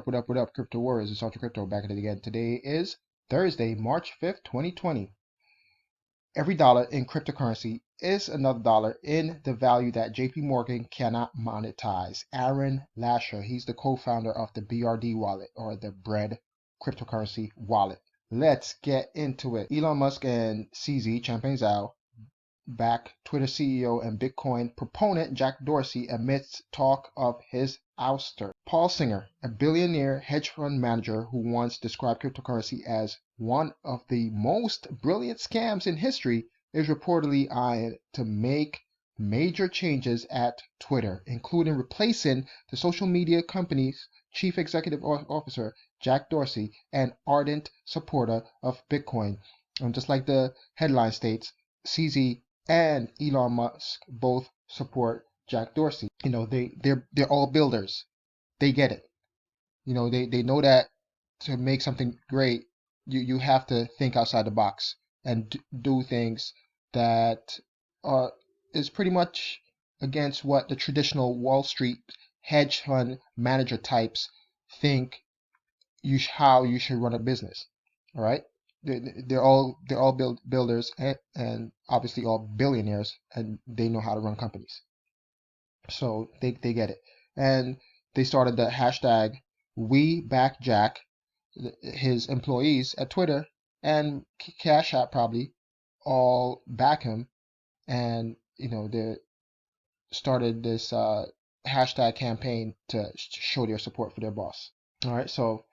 What up, Crypto Warriors? It's Ultra Crypto back at it again. Today is Thursday, March 5th, 2020. Every dollar in cryptocurrency is another dollar in the value that JP Morgan cannot monetize. Aaron Lasher, he's the co-founder of the BRD wallet, or the Bread cryptocurrency wallet. Let's get into it. Elon Musk and CZ, Champagne Zhao, back Twitter CEO and Bitcoin proponent Jack Dorsey amidst talk of his ouster. Paul Singer, a billionaire hedge fund manager who once described cryptocurrency as one of the most brilliant scams in history, is reportedly eyeing to make major changes at Twitter, including replacing the social media company's chief executive officer, Jack Dorsey, an ardent supporter of Bitcoin. Just like the headline states, CZ and Elon Musk both support Jack Dorsey. They're all builders. They get it. They know that to make something great, you have to think outside the box and do things that is pretty much against what the traditional Wall Street hedge fund manager types think how you should run a business. All right. They're all builders and obviously all billionaires, and they know how to run companies. So they get it. And they started the hashtag #WeBackJack, his employees at Twitter and Cash App probably all back him, and they started this hashtag campaign to show their support for their boss. All right, so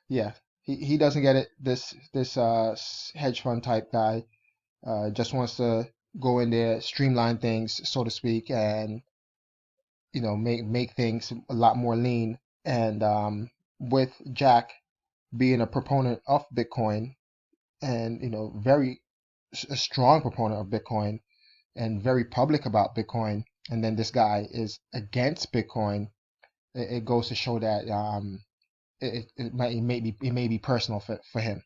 yeah, he doesn't get it. This hedge fund type guy just wants to go in there, streamline things, so to speak, and make things a lot more lean. And with Jack being a proponent of Bitcoin, and a strong proponent of Bitcoin, and very public about Bitcoin, and then this guy is against Bitcoin, it goes to show that it may be personal for him.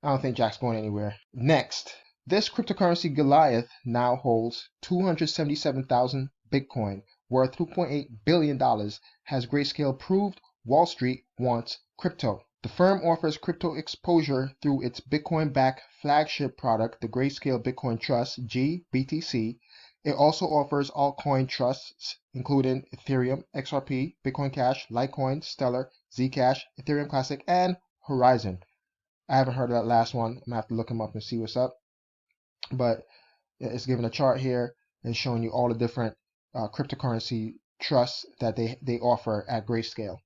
I don't think Jack's going anywhere. Next, this cryptocurrency Goliath now holds 277,000 Bitcoin, worth $2.8 billion, has Grayscale proved Wall Street wants crypto. The firm offers crypto exposure through its Bitcoin-backed flagship product, the Grayscale Bitcoin Trust, GBTC. It also offers altcoin trusts, including Ethereum, XRP, Bitcoin Cash, Litecoin, Stellar, Zcash, Ethereum Classic, and Horizon. I haven't heard of that last one. I'm going to have to look them up and see what's up. But it's giving a chart here and showing you all the different cryptocurrency trusts that they offer at Grayscale.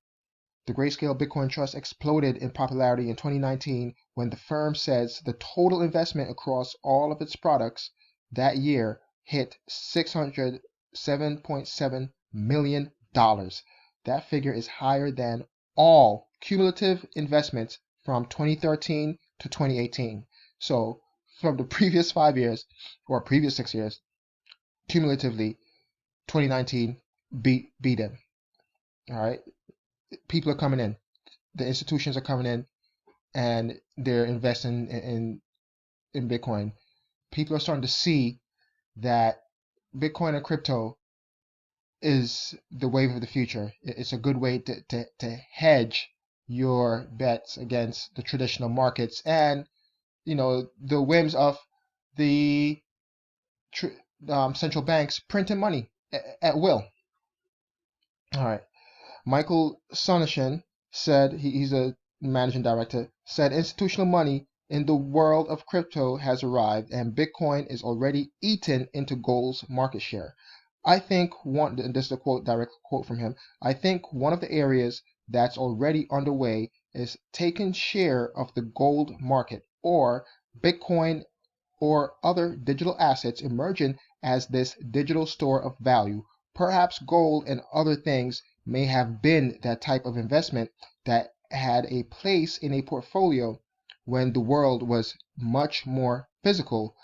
The Grayscale Bitcoin Trust exploded in popularity in 2019 when the firm says the total investment across all of its products that year hit $607.7 million. That figure is higher than all cumulative investments from 2013 to 2018. So from the previous 5 years, or previous 6 years, cumulatively, 2019 beat them. All right. People are coming in. The institutions are coming in, and they're investing in Bitcoin. People are starting to see that Bitcoin and crypto is the wave of the future. It's a good way to hedge your bets against the traditional markets and the whims of the central banks printing money at will. All right. Michael Sonishin said, he's a managing director, said institutional money in the world of crypto has arrived and Bitcoin is already eaten into gold's market share. I think this is a direct quote from him, I think one of the areas that's already underway is taking share of the gold market, or Bitcoin or other digital assets emerging as this digital store of value. Perhaps gold and other things may have been that type of investment that had a place in a portfolio when the world was much more physical.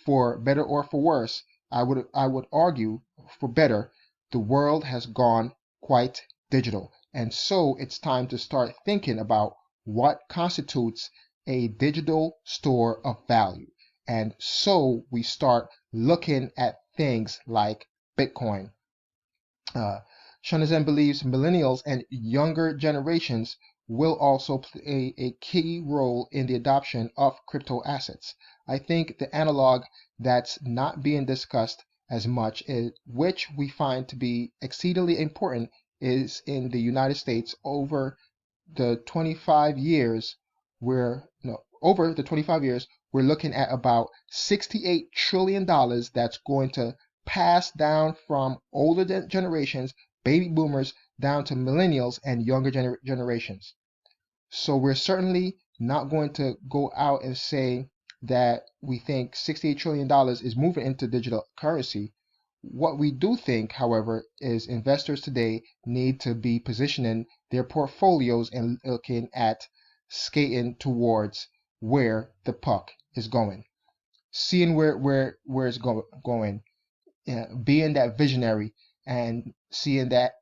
For better or for worse, I would argue for better, the world has gone quite digital. And so it's time to start thinking about what constitutes a digital store of value. And so we start looking at things like Bitcoin. Shanazen believes millennials and younger generations will also play a key role in the adoption of crypto assets. I think the analog that's not being discussed as much, which we find to be exceedingly important, is in the United States. Over the 25 years, we're looking at about $68 trillion that's going to pass down from older generations, baby boomers, down to millennials and younger generations. So we're certainly not going to go out and say that we think $68 trillion is moving into digital currency. What we do think, however, is investors today need to be positioning their portfolios and looking at skating towards where the puck is going, seeing where it's going, being that visionary and seeing that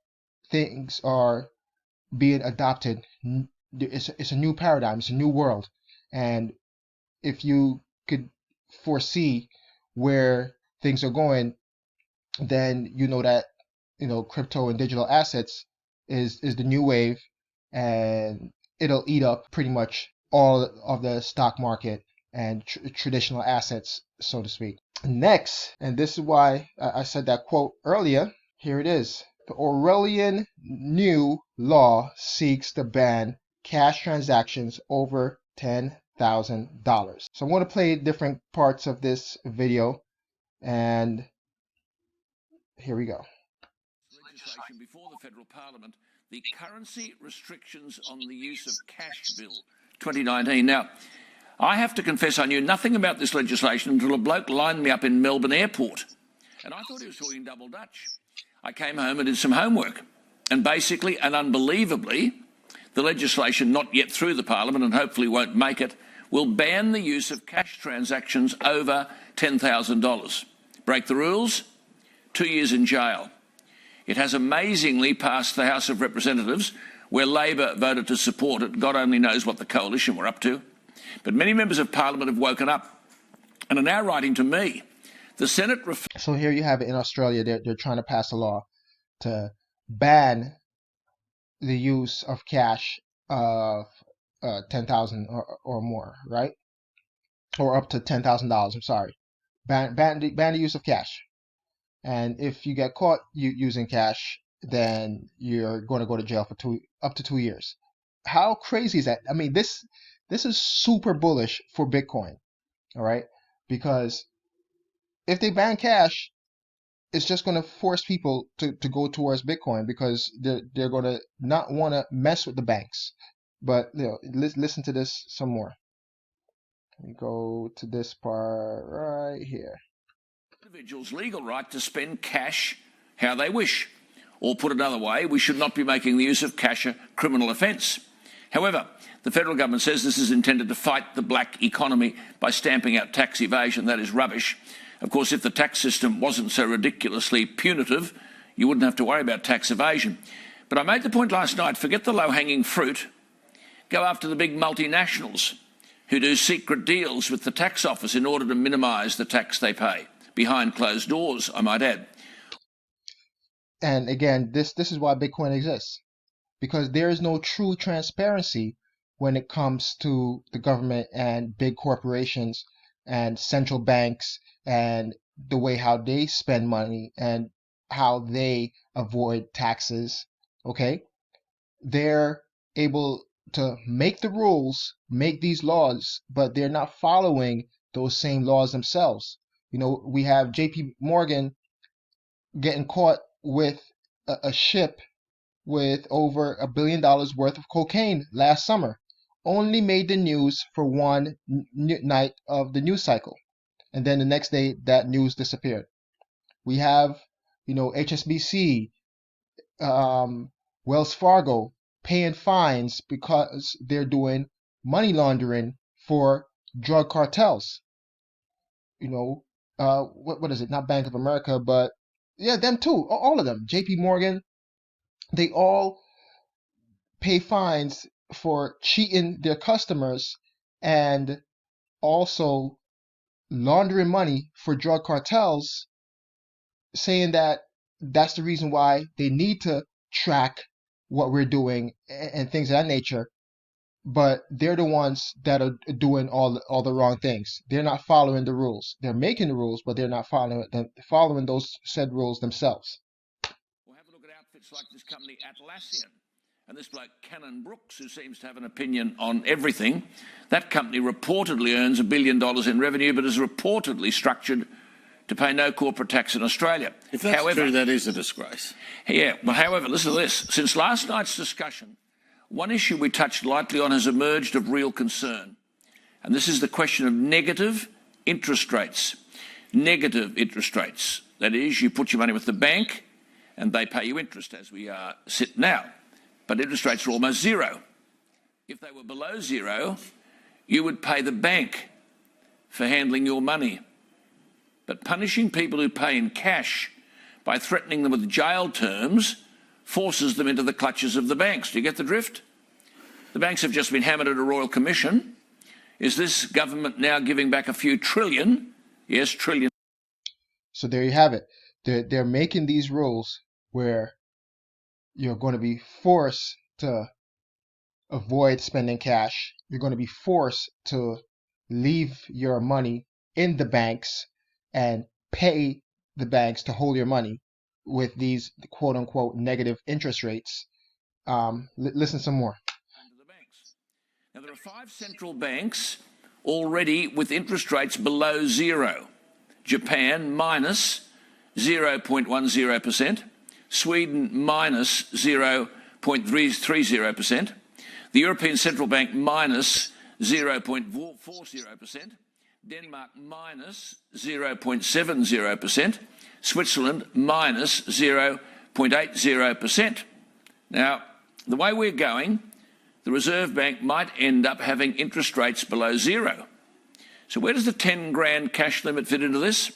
things are being adopted. It's a new paradigm, it's a new world. And if you could foresee where things are going, then you know that crypto and digital assets is the new wave, and it'll eat up pretty much all of the stock market and traditional assets, so to speak. Next, and this is why I said that quote earlier, here it is. The Orwellian new law seeks to ban cash transactions over $10,000. So I'm going to play different parts of this video, and here we go. Legislation before the federal parliament, the currency restrictions on the use of cash bill 2019. Now, I have to confess I knew nothing about this legislation until a bloke lined me up in Melbourne airport, and I thought he was talking double Dutch. I came home and did some homework, and basically and unbelievably, the legislation, not yet through the parliament and hopefully won't make it, will ban the use of cash transactions over $10,000. Break the rules, 2 years in jail. It has amazingly passed the House of Representatives, where Labor voted to support it. God only knows what the coalition were up to. But many members of Parliament have woken up and are now writing to me. The Senate... So here you have it in Australia. They're trying to pass a law to ban the use of cash of 10,000 or more, right? Or up to $10,000. I'm sorry. Ban the use of cash. And if you get caught using cash, then you're going to go to jail for up to 2 years. How crazy is that? I mean, this is super bullish for Bitcoin, all right? Because if they ban cash, it's just going to force people to go towards Bitcoin, because they're going to not want to mess with the banks. But listen to this some more. Let me go to this part right here. Individuals' legal right to spend cash how they wish. Or put another way, we should not be making the use of cash a criminal offence. However, the federal government says this is intended to fight the black economy by stamping out tax evasion. That is rubbish. Of course, if the tax system wasn't so ridiculously punitive, you wouldn't have to worry about tax evasion. But I made the point last night, forget the low-hanging fruit. Go after the big multinationals who do secret deals with the tax office in order to minimise the tax they pay. Behind closed doors, I might add. And again, this is why Bitcoin exists. Because there is no true transparency when it comes to the government and big corporations and central banks and the way how they spend money and how they avoid taxes. Okay, they're able to make the rules, make these laws, but they're not following those same laws themselves. We have JP Morgan getting caught with a ship with over $1 billion worth of cocaine last summer. Only made the news for one night of the news cycle, and then the next day that news disappeared. We have HSBC, Wells Fargo paying fines because they're doing money laundering for drug cartels. What is it? Not Bank of America, but yeah, them too. All of them. JP Morgan, they all pay fines for cheating their customers and also laundering money for drug cartels, saying that that's the reason why they need to track what we're doing and things of that nature. but they're the ones that are doing all the wrong things. They're not following the rules. They're making the rules, but they're not following those said rules themselves. We'll have a look at outfits like this company Atlassian. And this bloke, Cannon Brooks, who seems to have an opinion on everything, that company reportedly earns $1 billion in revenue, but is reportedly structured to pay no corporate tax in Australia. If that's true, that is a disgrace. Yeah, well, however, listen to this. Since last night's discussion, one issue we touched lightly on has emerged of real concern. And this is the question of negative interest rates. Negative interest rates. That is, you put your money with the bank and they pay you interest, as we sit now. But interest rates are almost zero. If they were below zero, you would pay the bank for handling your money. But punishing people who pay in cash by threatening them with jail terms forces them into the clutches of the banks. Do you get the drift? The banks have just been hammered at a royal commission. Is this government now giving back a few trillion? Yes, trillion. So there you have it. They're making these rules where you're going to be forced to avoid spending cash. You're going to be forced to leave your money in the banks and pay the banks to hold your money with these quote-unquote negative interest rates. Listen some more. Now, there are 5 central banks already with interest rates below zero. Japan minus 0.10%, Sweden minus 0.30%, the European Central Bank minus 0.40%, Denmark minus 0.70%, Switzerland minus 0.80%. Now, the way we're going, the Reserve Bank might end up having interest rates below zero. So where does the 10 grand cash limit fit into this?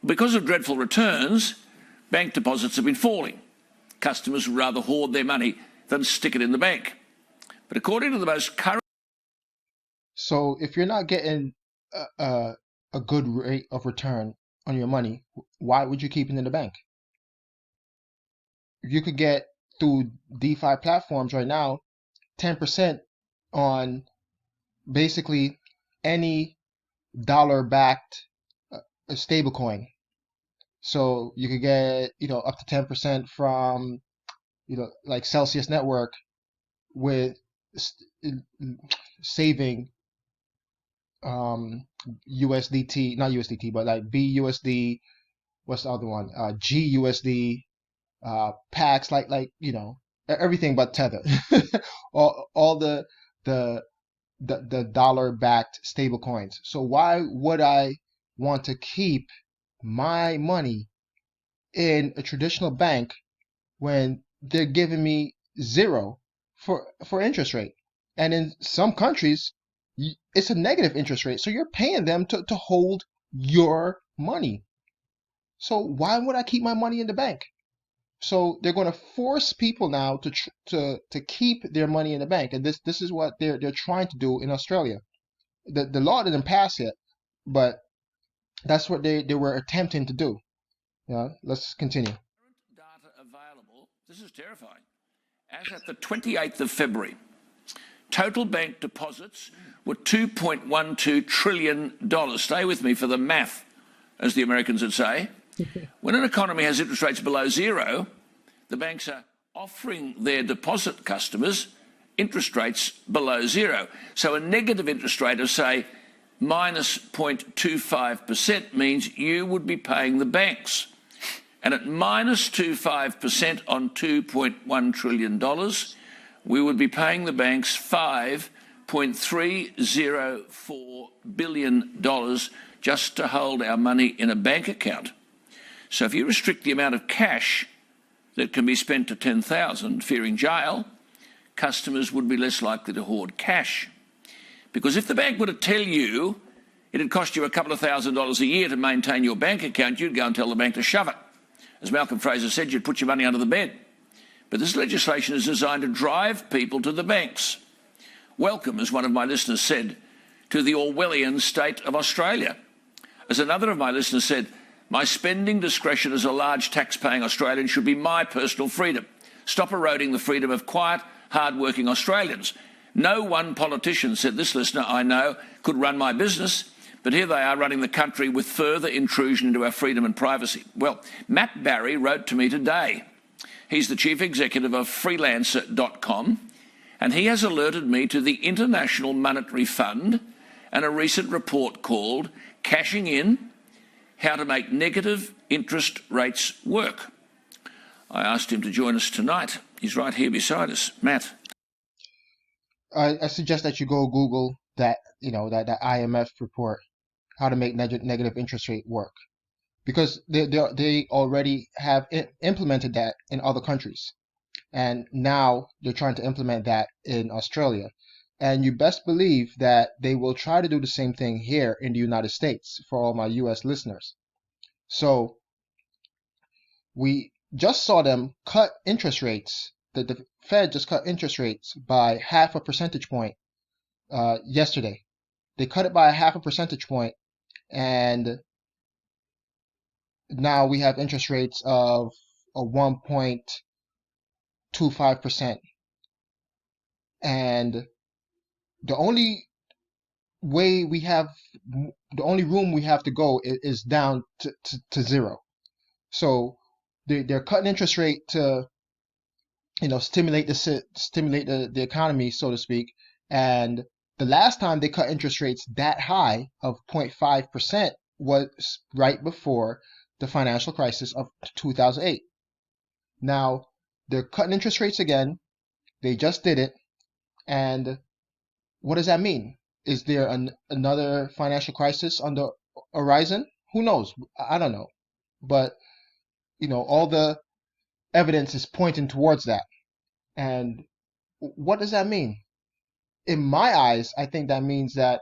Because of dreadful returns, bank deposits have been falling. Customers would rather hoard their money than stick it in the bank. But according to the most current... So if you're not getting a good rate of return on your money, why would you keep it in the bank? You could get through DeFi platforms right now 10% on basically any dollar-backed stablecoin. So you could get, up to 10% from, like Celsius Network with saving USDT, not USDT, but like BUSD, what's the other one? GUSD, packs, like everything but Tether. all the dollar-backed stable coins. So why would I want to keep my money in a traditional bank when they're giving me zero for interest rate? And in some countries, it's a negative interest rate. So you're paying them to hold your money. So why would I keep my money in the bank? So they're going to force people now to keep their money in the bank, and this is what they're trying to do in Australia. The law didn't pass yet, but that's what they were attempting to do. Let's continue. Data available. This is terrifying. As at the 28th of February, total bank deposits were $2.12 trillion. Stay with me for the math, as the Americans would say. When an economy has interest rates below zero, the banks are offering their deposit customers interest rates below zero. So a negative interest rate of, say, minus 0.25% means you would be paying the banks. And at minus 25% on $2.1 trillion, we would be paying the banks $5.304 billion just to hold our money in a bank account. So if you restrict the amount of cash that can be spent to 10,000, fearing jail, customers would be less likely to hoard cash. Because if the bank were to tell you it'd cost you a couple of $1,000s a year to maintain your bank account, you'd go and tell the bank to shove it. As Malcolm Fraser said, you'd put your money under the bed. But this legislation is designed to drive people to the banks. Welcome, as one of my listeners said, to the Orwellian state of Australia. As another of my listeners said, my spending discretion as a large tax-paying Australian should be my personal freedom. Stop eroding the freedom of quiet, hard-working Australians. No one politician, said this listener I know, could run my business, but here they are running the country with further intrusion into our freedom and privacy. Well, Matt Barry wrote to me today. He's the chief executive of freelancer.com, and he has alerted me to the International Monetary Fund and a recent report called Cashing In: How to Make Negative Interest Rates Work. I asked him to join us tonight. He's right here beside us. Matt. I suggest that you go Google that, that IMF report, how to make negative interest rate work, because they already have implemented that in other countries, and now they're trying to implement that in Australia, and you best believe that they will try to do the same thing here in the United States for all my US listeners. So we just saw them cut interest rates. The Fed just cut interest rates by 0.5 percentage point yesterday. They cut it by 0.5 percentage point, and now we have interest rates of 1.25%. And the only room we have to go is down to zero. So they're cutting interest rate to stimulate the economy, so to speak. And the last time they cut interest rates that high of 0.5% was right before the financial crisis of 2008. Now they're cutting interest rates again. They just did it. And what does that mean? Is there another financial crisis on the horizon? Who knows? I don't know. But all the evidence is pointing towards that. And what does that mean? In my eyes, I think that means that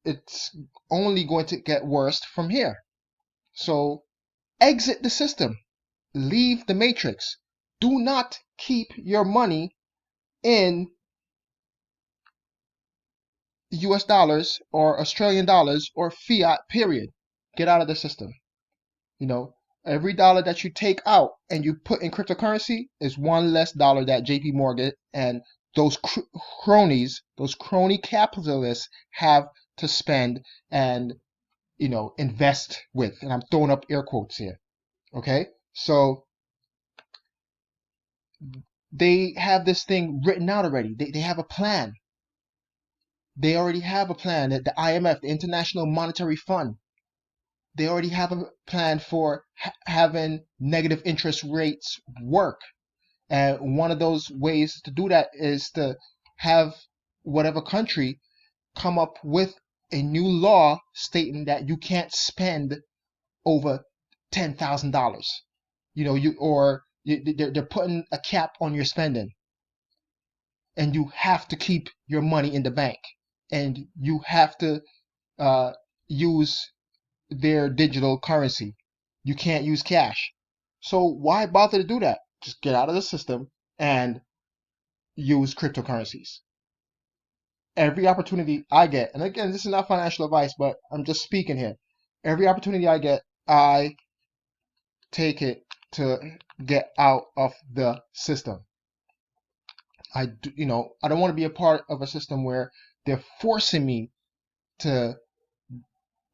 it's only going to get worse from here. So exit the system. Leave the matrix. Do not keep your money in US dollars or Australian dollars or fiat, period. Get out of the system. Every dollar that you take out and you put in cryptocurrency is one less dollar that JP Morgan and those cronies, those crony capitalists have to spend and, invest with. And I'm throwing up air quotes here. Okay? So they have this thing written out already. They have a plan. They already have a plan. The IMF, the International Monetary Fund, they already have a plan for having negative interest rates work. And one of those ways to do that is to have whatever country come up with a new law stating that you can't spend over $10,000. They're putting a cap on your spending, and you have to keep your money in the bank, and you have to use their digital currency. You can't use cash. So why bother to do that? Just get out of the system and use cryptocurrencies. Every opportunity I get, and again, this is not financial advice, but I'm just speaking here. Every opportunity I get, I take it to get out of the system. I don't want to be a part of a system where they're forcing me to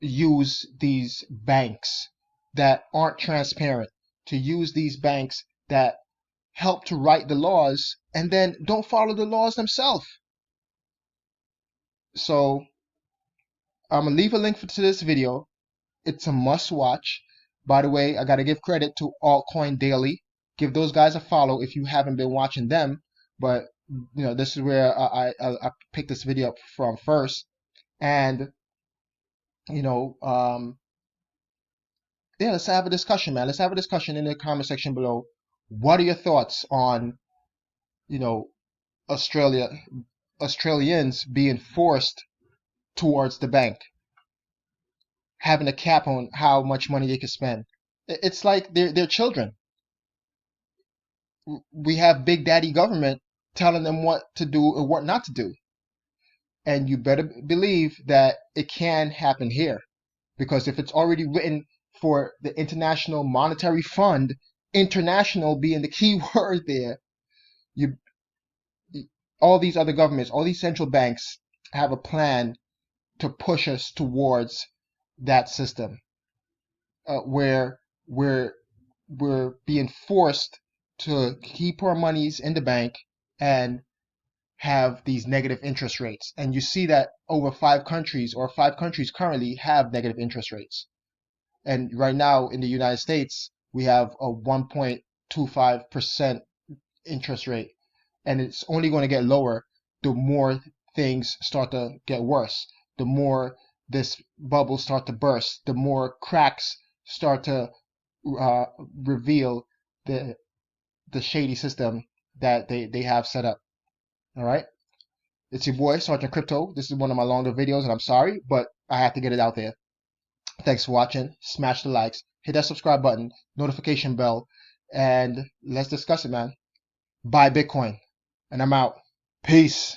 use these banks that aren't transparent, to use these banks that help to write the laws and then don't follow the laws themselves. So I'm gonna leave a link to this video. It's a must watch. By the way, I gotta give credit to Altcoin Daily. Give those guys a follow if you haven't been watching them. But this is where I picked this video up from first. And let's have a discussion, man. Let's have a discussion in the comment section below. What are your thoughts on Australians being forced towards the bank, having a cap on how much money they can spend? It's like they're children. We have Big Daddy government telling them what to do and what not to do. And you better believe that it can happen here, because if it's already written for the International Monetary Fund, international being the key word there, all these other governments, all these central banks have a plan to push us towards that system, where we're being forced to keep our monies in the bank and have these negative interest rates. And you see that over 5 countries, or 5 countries currently have negative interest rates. And right now in the United States, we have a 1.25% interest rate. And it's only going to get lower the more things start to get worse. The more this bubble start to burst, the more cracks start to reveal the shady system that they have set up. All right. It's your boy, Sergeant Crypto. This is one of my longer videos, and I'm sorry, but I have to get it out there. Thanks for watching. Smash the likes, hit that subscribe button, notification bell, and let's discuss it, man. Buy Bitcoin. And I'm out. Peace.